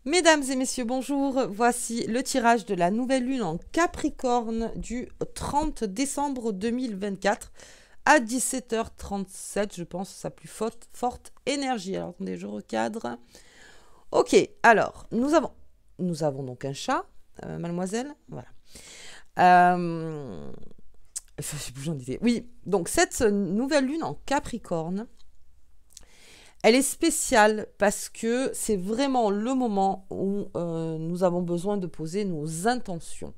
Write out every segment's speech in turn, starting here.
Mesdames et messieurs, bonjour. Voici le tirage de la nouvelle lune en Capricorne du 30 décembre 2024 à 17h37, je pense, sa plus forte énergie. Alors, attendez, je recadre. Ok, alors, nous avons donc un chat, mademoiselle. Voilà. J'en disais. Oui, donc cette nouvelle lune en Capricorne, elle est spéciale parce que c'est vraiment le moment où nous avons besoin de poser nos intentions.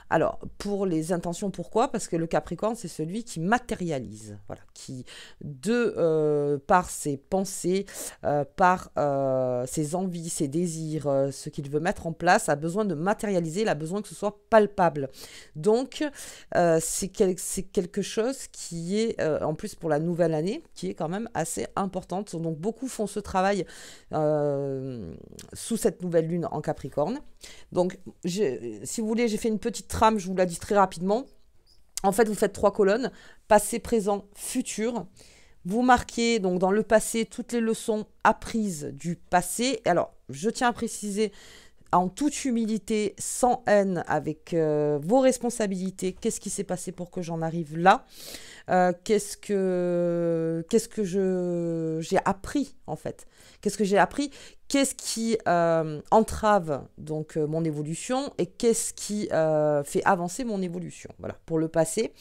Alors, pour les intentions, pourquoi? Parce que le Capricorne, c'est celui qui matérialise, voilà, qui, par ses pensées, par ses envies, ses désirs, ce qu'il veut mettre en place, a besoin de matérialiser, il a besoin que ce soit palpable. Donc, c'est quelque chose qui est, en plus pour la nouvelle année, qui est quand même assez importante. Donc, beaucoup font ce travail sous cette nouvelle lune en Capricorne. Donc, si vous voulez, j'ai fait une petite trame, je vous la dis très rapidement. En fait, vous faites 3 colonnes, passé, présent, futur. Vous marquez donc dans le passé toutes les leçons apprises du passé. Alors, je tiens à préciser en toute humilité, sans haine, avec vos responsabilités, qu'est-ce qui s'est passé pour que j'en arrive là, qu'est-ce que j'ai appris en fait, qu'est-ce que j'ai appris, qu'est-ce qui entrave donc mon évolution et qu'est-ce qui fait avancer mon évolution. Voilà, pour le passé.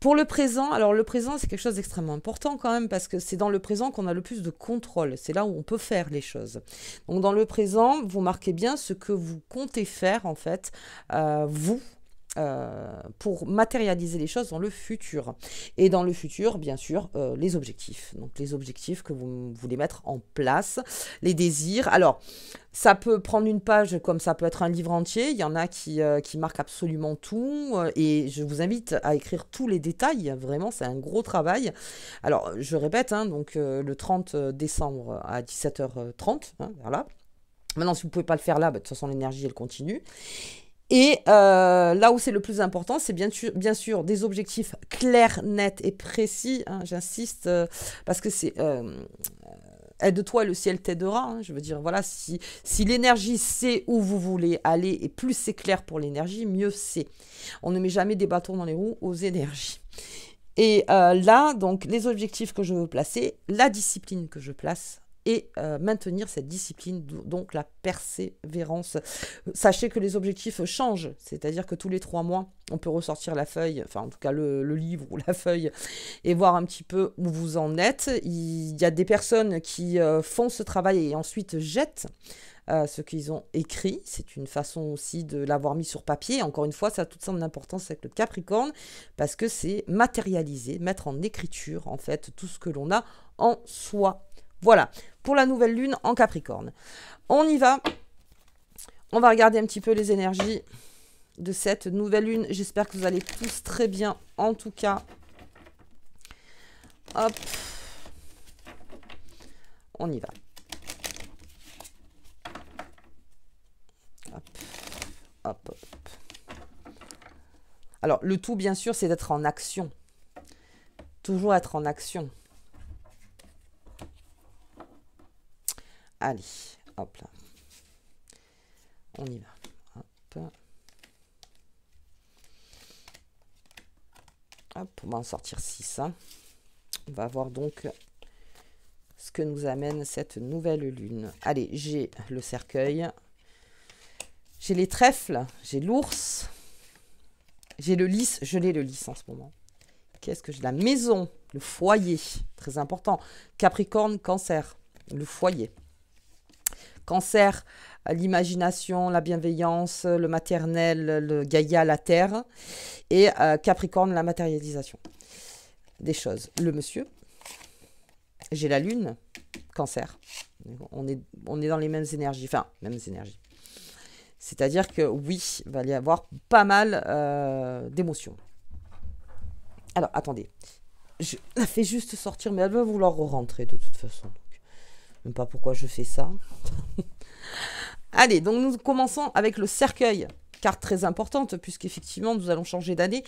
Pour le présent, alors le présent, c'est quelque chose d'extrêmement important quand même parce que c'est dans le présent qu'on a le plus de contrôle. C'est là où on peut faire les choses. Donc dans le présent, vous marquez bien ce que vous comptez faire en fait, pour matérialiser les choses dans le futur. Et dans le futur, bien sûr, les objectifs. Donc les objectifs que vous voulez mettre en place, les désirs. Alors, ça peut prendre une page comme ça peut être un livre entier. Il y en a qui marquent absolument tout. Et je vous invite à écrire tous les détails. Vraiment, c'est un gros travail. Alors, je répète, hein, donc le 30 décembre à 17h30. Hein, voilà. Maintenant, si vous ne pouvez pas le faire là, de toute façon, l'énergie, elle continue. Et là où c'est le plus important, c'est bien sûr des objectifs clairs, nets et précis. Hein, j'insiste, parce que c'est... aide-toi et le ciel t'aidera. Hein, je veux dire, voilà, si l'énergie sait où vous voulez aller, et plus c'est clair pour l'énergie, mieux c'est. On ne met jamais des bâtons dans les roues aux énergies. Et là, donc, les objectifs que je veux placer, la discipline que je place, et maintenir cette discipline, donc la persévérance. Sachez que les objectifs changent, c'est-à-dire que tous les 3 mois, on peut ressortir la feuille, enfin en tout cas le livre ou la feuille, et voir un petit peu où vous en êtes. Il y a des personnes qui font ce travail et ensuite jettent ce qu'ils ont écrit. C'est une façon aussi de l'avoir mis sur papier. Encore une fois, ça a toute son importance avec le Capricorne, parce que c'est matérialiser, mettre en écriture, en fait, tout ce que l'on a en soi. Voilà, pour la nouvelle lune en Capricorne. On y va. On va regarder un petit peu les énergies de cette nouvelle lune. J'espère que vous allez tous très bien. En tout cas, hop, on y va. Hop, hop, hop. Alors, le tout, bien sûr, c'est d'être en action. Toujours être en action. Allez, hop là. On y va. Hop. Hop, on va en sortir 6. Hein. On va voir donc ce que nous amène cette nouvelle lune. Allez, j'ai le cercueil. J'ai les trèfles. J'ai l'ours. J'ai le lys. Je l'ai le lys en ce moment. Qu'est-ce que j'ai? La maison. Le foyer. Très important. Capricorne, Cancer. Le foyer. Cancer, l'imagination, la bienveillance, le maternel, le Gaïa, la terre. Et Capricorne, la matérialisation des choses. Le monsieur. J'ai la lune, Cancer. On est dans les mêmes énergies. Enfin, mêmes énergies. C'est-à-dire que oui, il va y avoir pas mal d'émotions. Alors, attendez. Je la fais juste sortir, mais elle va vouloir rentrer de toute façon. Même pas pourquoi je fais ça. Allez, donc nous commençons avec le cercueil carte très importante, puisqu'effectivement, nous allons changer d'année,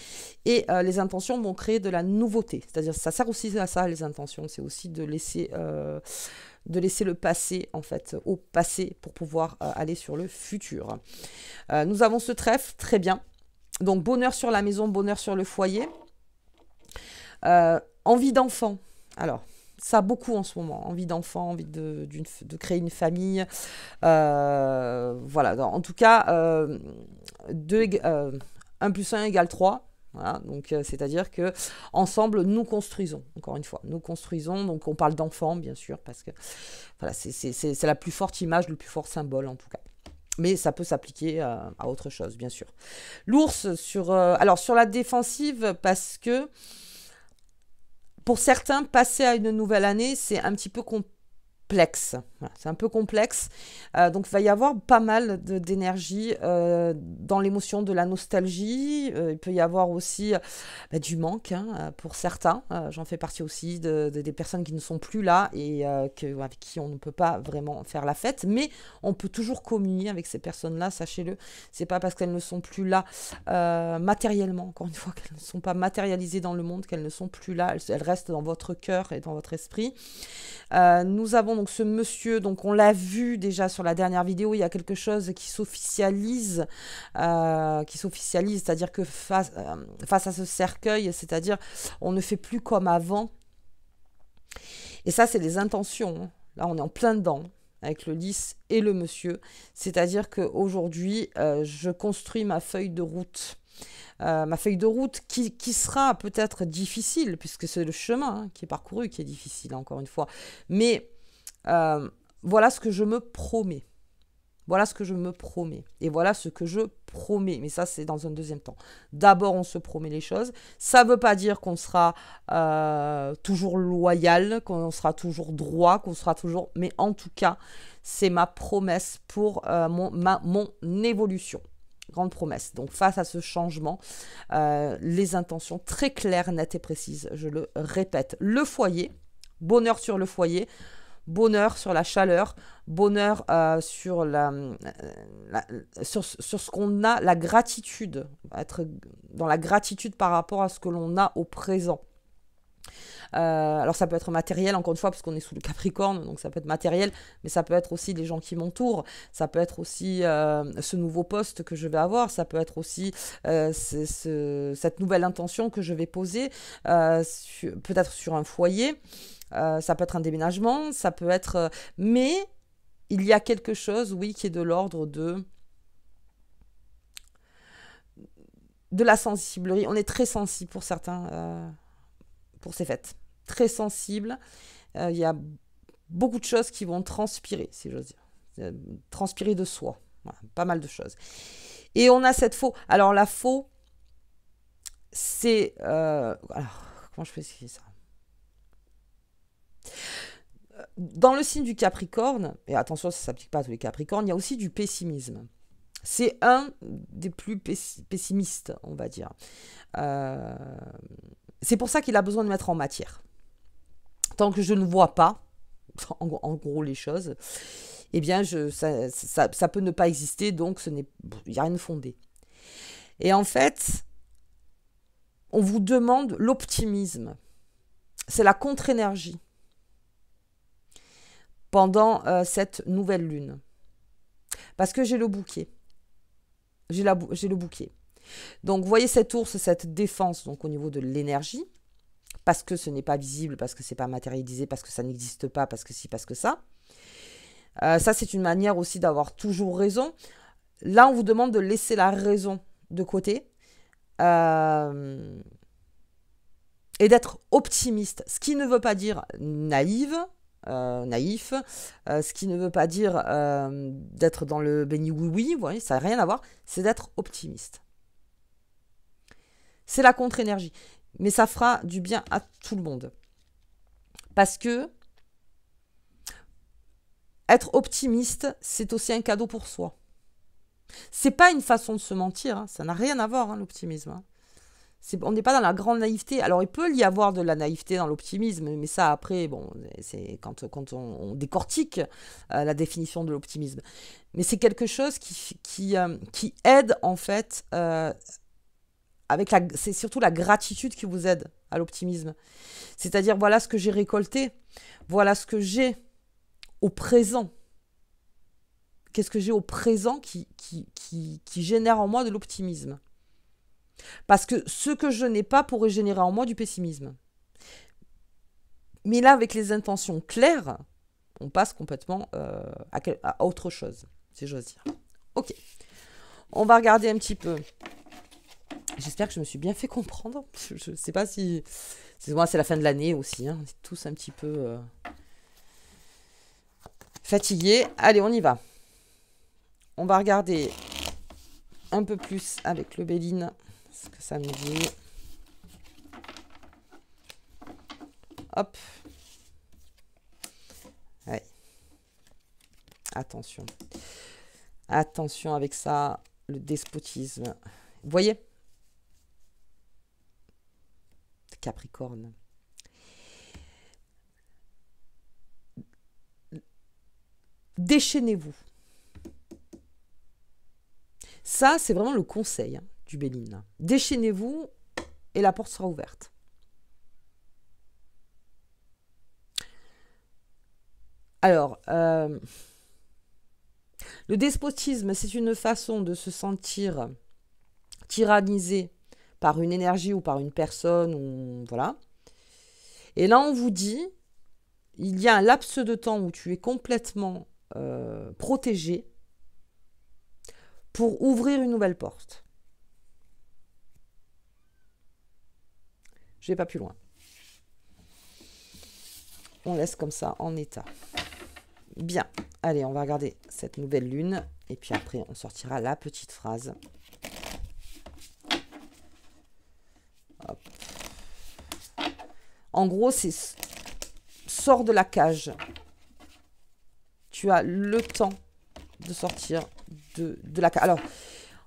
et les intentions vont créer de la nouveauté. C'est-à-dire, ça sert aussi à ça, les intentions, c'est aussi de laisser le passé, en fait, au passé, pour pouvoir aller sur le futur. Nous avons ce trèfle, très bien. Donc, bonheur sur la maison, bonheur sur le foyer. Envie d'enfant. Alors, ça beaucoup en ce moment. Envie d'enfant, envie de créer une famille. Voilà. En tout cas, 1 plus 1 égale 3. Voilà. Donc, c'est-à-dire que ensemble, nous construisons. Encore une fois, nous construisons. Donc, on parle d'enfants, bien sûr, parce que voilà, c'est la plus forte image, le plus fort symbole, en tout cas. Mais ça peut s'appliquer à autre chose, bien sûr. L'ours, sur la défensive, parce que pour certains, passer à une nouvelle année, c'est un petit peu complexe. Voilà, c'est un peu complexe. Donc, il va y avoir pas mal d'énergie dans l'émotion de la nostalgie. Il peut y avoir aussi du manque pour certains. J'en fais partie aussi des personnes qui ne sont plus là et avec qui on ne peut pas vraiment faire la fête. Mais on peut toujours communier avec ces personnes-là, sachez-le. C'est pas parce qu'elles ne sont plus là matériellement, encore une fois, qu'elles ne sont pas matérialisées dans le monde, qu'elles ne sont plus là. Elles restent dans votre cœur et dans votre esprit. Nous avons donc ce monsieur, donc on l'a vu déjà sur la dernière vidéo, il y a quelque chose qui s'officialise, c'est-à-dire que face à ce cercueil, c'est-à-dire on ne fait plus comme avant. Et ça, c'est des intentions. Là, on est en plein dedans avec le lys et le monsieur. C'est-à-dire qu'aujourd'hui, je construis ma feuille de route. Qui sera peut-être difficile, puisque c'est le chemin qui est parcouru qui est difficile, encore une fois. Mais voilà ce que je me promets. Voilà ce que je me promets. Et voilà ce que je promets. Mais ça, c'est dans un deuxième temps. D'abord, on se promet les choses. Ça ne veut pas dire qu'on sera toujours loyal, qu'on sera toujours droit, qu'on sera toujours... Mais en tout cas, c'est ma promesse pour mon évolution. Grande promesse. Donc, face à ce changement, les intentions très claires, nettes et précises. Je le répète. Le foyer, bonheur sur le foyer, bonheur sur la chaleur, bonheur sur ce qu'on a, la gratitude, être dans la gratitude par rapport à ce que l'on a au présent. Alors ça peut être matériel, encore une fois, parce qu'on est sous le Capricorne, donc ça peut être matériel, mais ça peut être aussi les gens qui m'entourent, ça peut être aussi ce nouveau poste que je vais avoir, ça peut être aussi cette nouvelle intention que je vais poser, peut-être sur un foyer, ça peut être un déménagement, ça peut être... mais il y a quelque chose, oui, qui est de l'ordre de la sensiblerie. On est très sensible pour certains... pour ces fêtes. Très sensible. Il y a beaucoup de choses qui vont transpirer, si j'ose dire. Transpirer de soi. Voilà, pas mal de choses. Et on a cette faux. Alors, la faux, c'est... alors, comment je peux expliquer ça ? Dans le signe du Capricorne, et attention, ça ne s'applique pas à tous les Capricornes, il y a aussi du pessimisme. C'est un des plus pessimistes, on va dire. C'est pour ça qu'il a besoin de mettre en matière. Tant que je ne vois pas, en gros, les choses, eh bien, ça peut ne pas exister, donc il n'y a rien de fondé. Et en fait, on vous demande l'optimisme. C'est la contre-énergie pendant cette nouvelle lune. Parce que j'ai le bouquet. J'ai le bouquet. Donc, vous voyez cet ours, cette défense donc au niveau de l'énergie, parce que ce n'est pas visible, parce que ce n'est pas matérialisé, parce que ça n'existe pas, parce que si, parce que ça. Ça, c'est une manière aussi d'avoir toujours raison. Là, on vous demande de laisser la raison de côté et d'être optimiste, ce qui ne veut pas dire naïf, ce qui ne veut pas dire d'être dans le béni oui-oui, vous voyez, ça n'a rien à voir, c'est d'être optimiste. C'est la contre-énergie. Mais ça fera du bien à tout le monde. Parce que être optimiste, c'est aussi un cadeau pour soi. C'est pas une façon de se mentir, hein. Ça n'a rien à voir, hein, l'optimisme. Hein. On n'est pas dans la grande naïveté. Alors, il peut y avoir de la naïveté dans l'optimisme, mais ça, après, bon, c'est quand on décortique la définition de l'optimisme. Mais c'est quelque chose qui aide, en fait, c'est surtout la gratitude qui vous aide à l'optimisme. C'est-à-dire, voilà ce que j'ai récolté, voilà ce que j'ai au présent. Qu'est-ce que j'ai au présent qui génère en moi de l'optimisme? Parce que ce que je n'ai pas pourrait générer en moi du pessimisme. Mais là, avec les intentions claires, on passe complètement à autre chose, si j'ose dire. Ok. On va regarder un petit peu. J'espère que je me suis bien fait comprendre. Je ne sais pas si... Moi, c'est la fin de l'année aussi. Hein. On est tous un petit peu fatigués. Allez, on y va. On va regarder un peu plus avec le Béline ce que ça nous dit. Hop. Ouais. Attention. Attention avec ça, le despotisme. Vous voyez? Capricorne. Déchaînez-vous. Ça, c'est vraiment le conseil du Béline. Déchaînez-vous et la porte sera ouverte. Alors, le despotisme, c'est une façon de se sentir tyrannisé par une énergie ou par une personne, ou voilà. Et là, on vous dit, il y a un laps de temps où tu es complètement protégé pour ouvrir une nouvelle porte. Je ne vais pas plus loin. On laisse comme ça en état. Bien. Allez, on va regarder cette nouvelle lune. Et puis après, on sortira la petite phrase. Hop. En gros, c'est sors de la cage. Tu as le temps de sortir de la cage. Alors,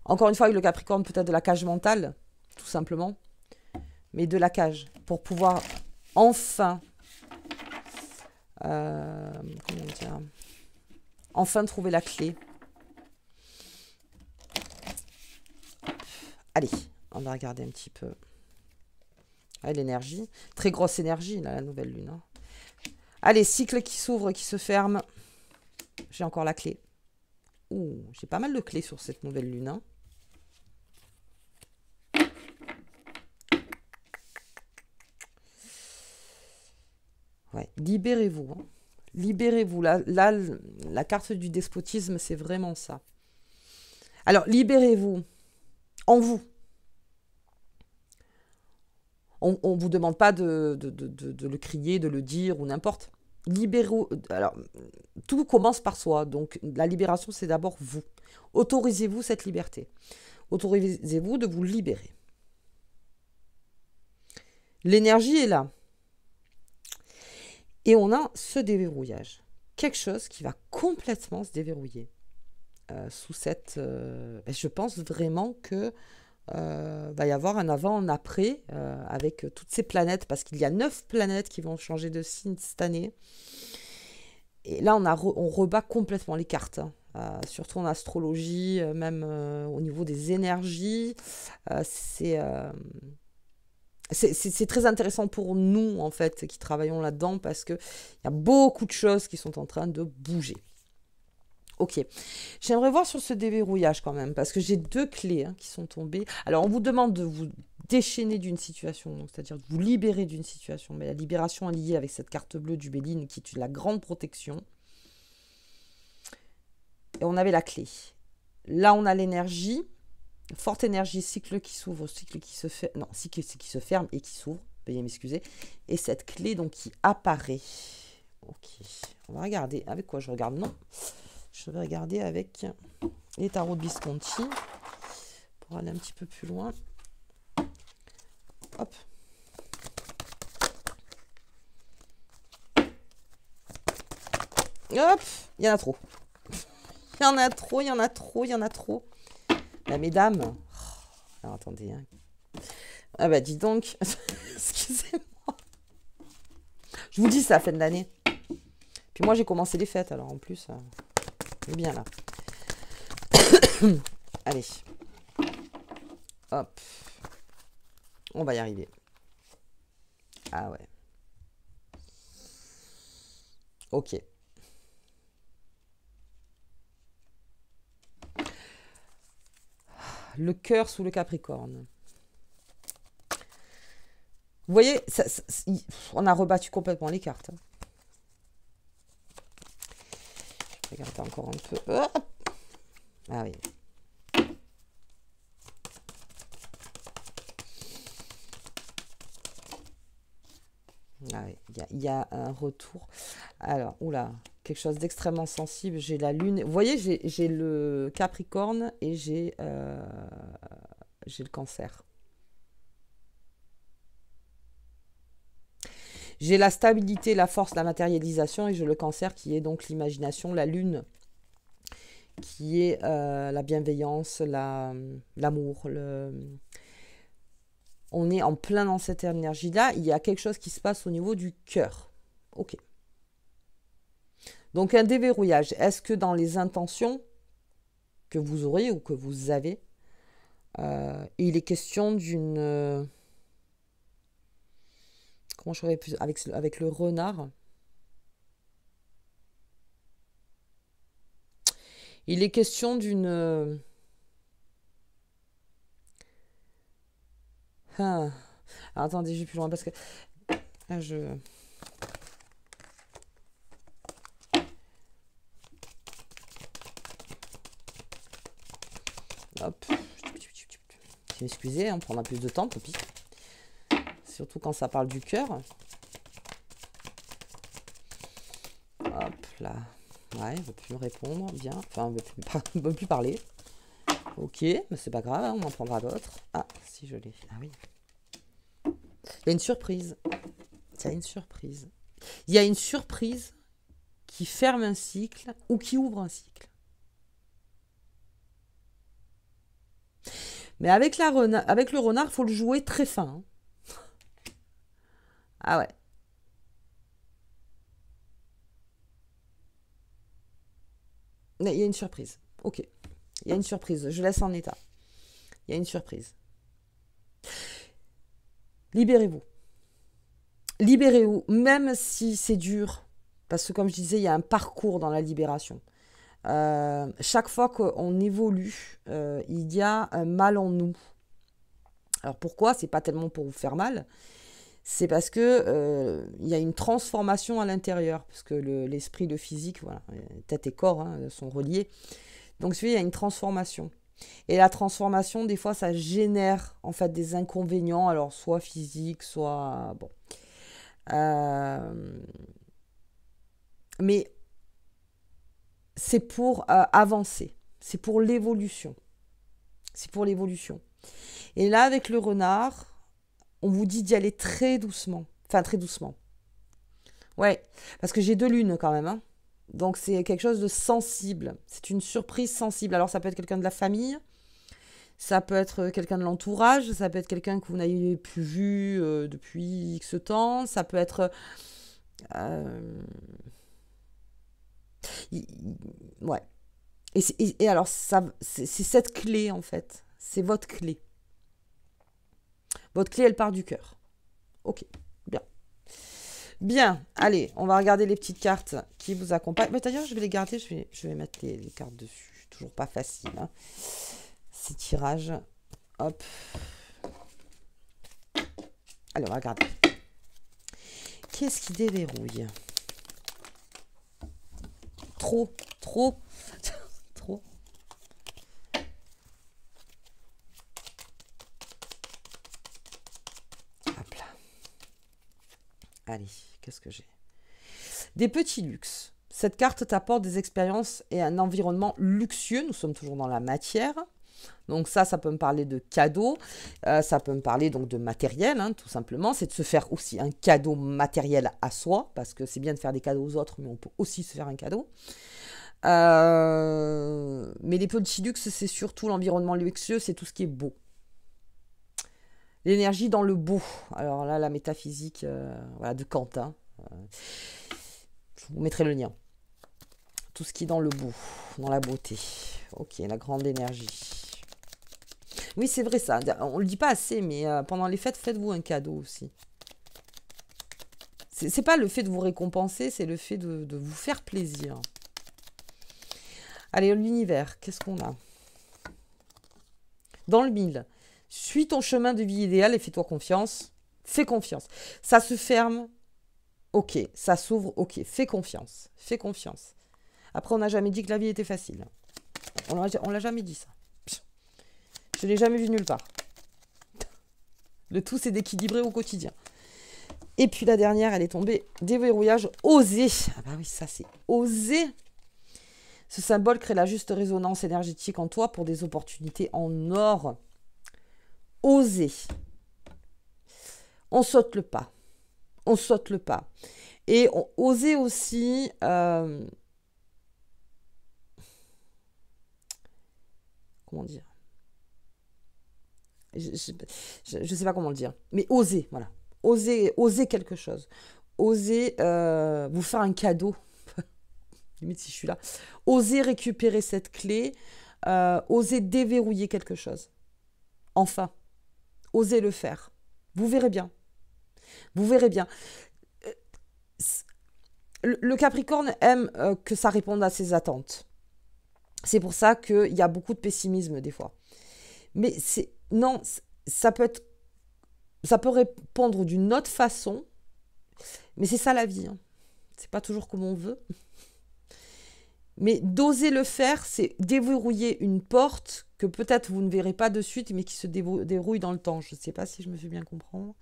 encore une fois, avec le Capricorne, peut-être de la cage mentale, tout simplement. Mais de la cage, pour pouvoir enfin... comment dire, enfin trouver la clé. Allez, on va regarder un petit peu. Ah, l'énergie. Très grosse énergie, là, la nouvelle lune. Hein. Allez, cycle qui s'ouvre, qui se ferme. J'ai encore la clé. Ouh, j'ai pas mal de clés sur cette nouvelle lune. Hein. Ouais, libérez-vous. Hein. Libérez-vous. Là, la carte du despotisme, c'est vraiment ça. Alors, libérez-vous en vous. On ne vous demande pas de le crier, de le dire ou n'importe. Libérez-vous. Alors, tout commence par soi. Donc, la libération, c'est d'abord vous. Autorisez-vous cette liberté. Autorisez-vous de vous libérer. L'énergie est là. Et on a ce déverrouillage. Quelque chose qui va complètement se déverrouiller. Sous cette... je pense vraiment que va y avoir un avant, un après, avec toutes ces planètes, parce qu'il y a 9 planètes qui vont changer de signe cette année. Et là, on rebat complètement les cartes. Hein. Surtout en astrologie, même au niveau des énergies. C'est très intéressant pour nous, en fait, qui travaillons là-dedans, parce qu'il y a beaucoup de choses qui sont en train de bouger. Ok. J'aimerais voir sur ce déverrouillage quand même, parce que j'ai 2 clés qui sont tombées. Alors, on vous demande de vous déchaîner d'une situation, c'est-à-dire de vous libérer d'une situation. Mais la libération est liée avec cette carte bleue du Béline, qui est la grande protection. Et on avait la clé. Là, on a l'énergie. Forte énergie, cycle qui s'ouvre, cycle qui se ferme, non, cycle qui se ferme et qui s'ouvre, veuillez m'excuser. Et cette clé donc qui apparaît. Ok, on va regarder avec quoi je regarde. Non, je vais regarder avec les tarots de Visconti pour aller un petit peu plus loin. Hop. Hop, il y en a trop. Il y en a trop, il y en a trop, il y en a trop. Mesdames, alors attendez, hein. Ah bah dis donc. Excusez-moi. Je vous dis, c'est la fin de l'année. Puis moi, j'ai commencé les fêtes, alors en plus, c'est bien là. Allez. Hop. On va y arriver. Ah ouais. Ok. Le cœur sous le Capricorne. Vous voyez, on a rebattu complètement les cartes. Je vais regarder encore un peu. Hop. Ah oui. Ah oui, il y a un retour. Alors, oula, quelque chose d'extrêmement sensible. J'ai la lune. Vous voyez, j'ai le Capricorne et j'ai le Cancer. J'ai la stabilité, la force, la matérialisation et j'ai le Cancer qui est donc l'imagination, la lune qui est la bienveillance, l'amour. On est en plein dans cette énergie-là. Il y a quelque chose qui se passe au niveau du cœur. Ok. Donc un déverrouillage. Est-ce que dans les intentions que vous aurez ou que vous avez, il est question d'une... comment je ferais plus avec le renard? Il est question d'une... Alors, attendez, je vais plus loin parce que... Là, hop. Excusez, on prendra plus de temps, tant pis. Surtout quand ça parle du cœur. Hop, là. Ouais, il ne veut plus me répondre, bien. Enfin, il ne veut plus parler. Ok, mais c'est pas grave, on en prendra d'autres. Ah, si je l'ai. Ah oui. Il y a une surprise. Il y a une surprise. Il y a une surprise qui ferme un cycle ou qui ouvre un cycle. Mais avec le renard, il faut le jouer très fin. Hein. Ah ouais. Il y a une surprise. Ok. Il y a une surprise. Je laisse en état. Il y a une surprise. Libérez-vous. Libérez-vous, même si c'est dur. Parce que comme je disais, il y a un parcours dans la libération. Chaque fois qu'on évolue, il y a un mal en nous. Alors pourquoi? C'est pas tellement pour vous faire mal. C'est parce que il y a une transformation à l'intérieur. Parce que l'esprit, le physique, voilà, tête et corps sont reliés. Donc il y a une transformation. Et la transformation, des fois, ça génère en fait des inconvénients, alors soit physiques, soit... Bon. Mais c'est pour avancer, c'est pour l'évolution. C'est pour l'évolution. Et là, avec le renard, on vous dit d'y aller très doucement. Enfin, très doucement. Ouais, parce que j'ai 2 lunes quand même. Hein. Donc c'est quelque chose de sensible. C'est une surprise sensible. Alors ça peut être quelqu'un de la famille, ça peut être quelqu'un de l'entourage, ça peut être quelqu'un que vous n'avez plus vu depuis X temps, ça peut être... ouais. Et alors, c'est cette clé, en fait. C'est votre clé. Votre clé, elle part du cœur. Ok, bien. Bien, allez, on va regarder les petites cartes qui vous accompagnent. Mais d'ailleurs, je vais les garder, je vais mettre les cartes dessus. Toujours pas facile. Hein. Ces tirages. Hop. Allez, on va regarder. Qu'est-ce qui déverrouille? Trop. Trop. Hop là. Allez, qu'est-ce que j'ai? Des petits luxes. Cette carte t'apporte des expériences et un environnement luxueux. Nous sommes toujours dans la matière. Donc ça peut me parler de cadeaux. Ça peut me parler donc de matériel, hein, tout simplement. C'est de se faire aussi un cadeau matériel à soi. Parce que c'est bien de faire des cadeaux aux autres, mais on peut aussi se faire un cadeau. Mais les petits luxes, c'est surtout l'environnement luxueux. C'est tout ce qui est beau. L'énergie dans le beau. Alors là, la métaphysique voilà, de Quentin. Je vous mettrai le lien. Tout ce qui est dans le beau, dans la beauté. Ok, la grande énergie. Oui, c'est vrai ça. On ne le dit pas assez, mais pendant les fêtes, faites-vous un cadeau aussi. C'est pas le fait de vous récompenser, c'est le fait de vous faire plaisir. Allez, l'univers, qu'est-ce qu'on a? Dans le 1000, suis ton chemin de vie idéal et fais-toi confiance. Fais confiance. Ça se ferme, ok. Ça s'ouvre, ok. Fais confiance. Fais confiance. Après, on n'a jamais dit que la vie était facile. On l'a jamais dit ça. Je ne l'ai jamais vu nulle part. Le tout, c'est d'équilibrer au quotidien. Et puis la dernière, elle est tombée. Déverrouillage, oser. Ah bah oui, ça c'est oser. Ce symbole crée la juste résonance énergétique en toi pour des opportunités en or. Oser. On saute le pas. On saute le pas. Et oser aussi... comment dire? Je ne sais pas comment le dire. Mais oser, voilà. Oser quelque chose. Oser vous faire un cadeau. Limite si je suis là. Oser récupérer cette clé. Oser déverrouiller quelque chose. Enfin. Osez le faire. Vous verrez bien. Vous verrez bien. Le Capricorne aime que ça réponde à ses attentes. C'est pour ça qu'il y a beaucoup de pessimisme des fois. Mais non, ça peut répondre d'une autre façon. Mais c'est ça la vie. Hein. C'est pas toujours comme on veut. Mais d'oser le faire, c'est déverrouiller une porte que peut-être vous ne verrez pas de suite, mais qui se dérouille dans le temps. Je ne sais pas si je me fais bien comprendre.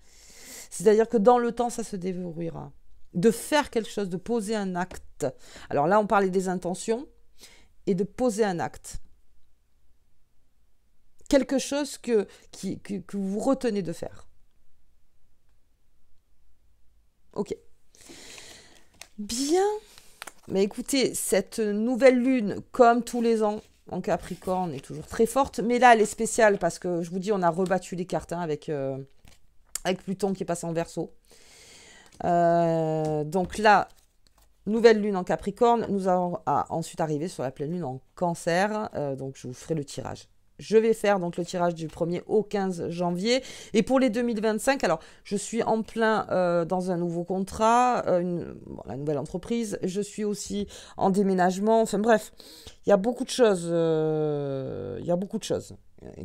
C'est-à-dire que dans le temps, ça se déverrouillera. De faire quelque chose, de poser un acte. Alors là, on parlait des intentions et de poser un acte. Quelque chose que vous retenez de faire. Ok. Bien. Mais écoutez, cette nouvelle lune, comme tous les ans, en Capricorne, est toujours très forte. Mais là, elle est spéciale parce que, je vous dis, on a rebattu les cartes hein, avec Pluton qui est passé en Verseau. Donc là, nouvelle lune en Capricorne. Nous allons ensuite arriver sur la pleine lune en Cancer. Donc, je vous ferai le tirage. Je vais faire donc le tirage du 1er au 15 janvier. Et pour les 2025, alors je suis en plein dans un nouveau contrat, la nouvelle entreprise. Je suis aussi en déménagement. Enfin bref, il y a beaucoup de choses.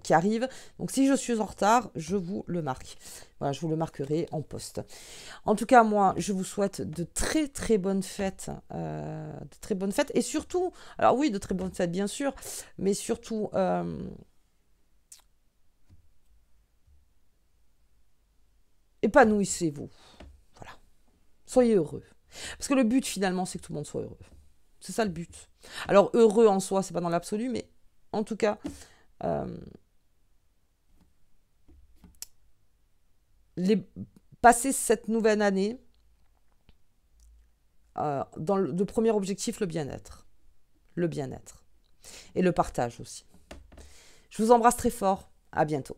Qui arrivent. Donc si je suis en retard, je vous le marque. Voilà, je vous le marquerai en poste. En tout cas, moi, je vous souhaite de très très bonnes fêtes. Et surtout, alors oui, de très bonnes fêtes bien sûr, mais surtout... épanouissez-vous. Voilà. Soyez heureux. Parce que le but finalement, c'est que tout le monde soit heureux. C'est ça le but. Alors heureux en soi, c'est pas dans l'absolu, mais en tout cas, passer cette nouvelle année dans le premier objectif, le bien-être. Le bien-être. Et le partage aussi. Je vous embrasse très fort. À bientôt.